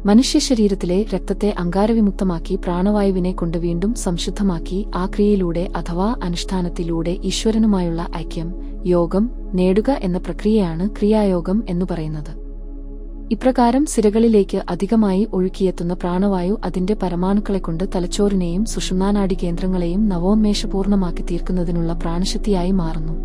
മനുഷ്യശരീരത്തിലെ രക്തത്തെ അങ്കാരവിമുക്തമാക്കി പ്രാണവായുവിനെ കൊണ്ട് വീണ്ടും സംശുദ്ധമാക്കി ആ ക്രിയയിലൂടെ അഥവാ അനുഷ്ഠാനത്തിലൂടെ ഈശ്വരനുമായുള്ള ഐക്യം, യോഗം നേടുക എന്ന പ്രക്രിയയാണ് ക്രിയായോഗം എന്നു പറയുന്നത്. ഇപ്രകാരം സിരകളിലേക്ക് അധികമായി ഒഴുക്കിയെത്തുന്ന പ്രാണവായു അതിന്റെ പരമാണുക്കളെക്കൊണ്ട് തലച്ചോറിനെയും സുഷുമ്നാനാഡി കേന്ദ്രങ്ങളെയും നവോന്മേഷപൂർണമാക്കി തീർക്കുന്നതിനുള്ള പ്രാണശക്തിയായി മാറുന്നു.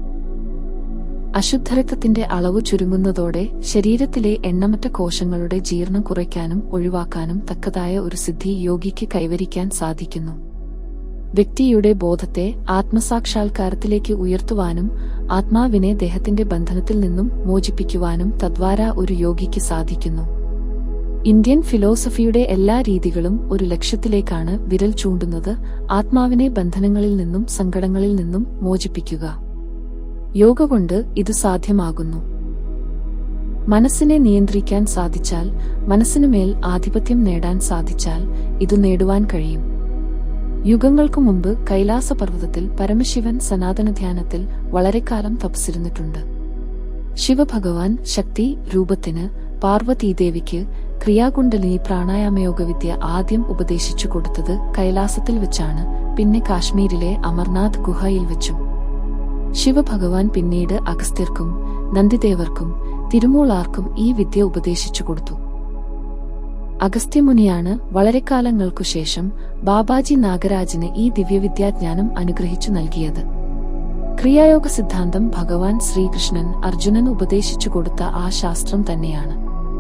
അശുദ്ധരക്തത്തിന്റെ അളവ് ചുരുങ്ങുന്നതോടെ ശരീരത്തിലെ എണ്ണമറ്റ കോശങ്ങളുടെ ജീർണം കുറയ്ക്കാനും ഒഴിവാക്കാനും തക്കതായ ഒരു സിദ്ധി യോഗിക്ക് കൈവരിക്കാൻ സാധിക്കുന്നു. വ്യക്തിയുടെ ബോധത്തെ ആത്മസാക്ഷാത്കാരത്തിലേക്ക് ഉയർത്തുവാനും ആത്മാവിനെ ദേഹത്തിന്റെ ബന്ധനത്തിൽ നിന്നും മോചിപ്പിക്കുവാനും തദ്വാര ഒരു യോഗിക്ക് സാധിക്കുന്നു. ഇന്ത്യൻ ഫിലോസഫിയുടെ എല്ലാ രീതികളും ഒരു ലക്ഷ്യത്തിലേക്കാണ് വിരൽ ചൂണ്ടുന്നത്: ആത്മാവിനെ ബന്ധനങ്ങളിൽ നിന്നും സങ്കടങ്ങളിൽ നിന്നും മോചിപ്പിക്കുക. യോഗ കൊണ്ട് ഇത് സാധ്യമാകുന്നു. മനസ്സിനെ നിയന്ത്രിക്കാൻ സാധിച്ചാൽ, മനസ്സിനുമേൽ ആധിപത്യം നേടാൻ സാധിച്ചാൽ ഇതു നേടുവാൻ കഴിയും. യുഗങ്ങൾക്കു മുമ്പ് കൈലാസപർവ്വതത്തിൽ പരമശിവൻ സനാതനധ്യാനത്തിൽ വളരെക്കാലം തപസ്സിരുന്നിട്ടുണ്ട്. ശിവഭഗവാൻ ശക്തി രൂപത്തിന് പാർവതീദേവിക്ക് ക്രിയാകുണ്ടലിനി പ്രാണായാമയോഗവിദ്യ ആദ്യം ഉപദേശിച്ചു കൊടുത്തത് കൈലാസത്തിൽ വെച്ചാണ്, പിന്നെ കാശ്മീരിലെ അമർനാഥ് ഗുഹയിൽ വെച്ചും. ശിവഭഗവാൻ പിന്നീട് അഗസ്ത്യർക്കും നന്ദിദേവർക്കും തിരുമൂളാർക്കും ഈ വിദ്യ ഉപദേശിച്ചു കൊടുത്തു. അഗസ്ത്യമുനിയാണ് വളരെക്കാലങ്ങൾക്കുശേഷം ബാബാജി നാഗരാജിന് ഈ ദിവ്യവിദ്യാജ്ഞാനം അനുഗ്രഹിച്ചു നൽകിയത്. ക്രിയായോഗ സിദ്ധാന്തം ഭഗവാൻ ശ്രീകൃഷ്ണൻ അർജുനന് ഉപദേശിച്ചു കൊടുത്ത ആ ശാസ്ത്രം തന്നെയാണ്.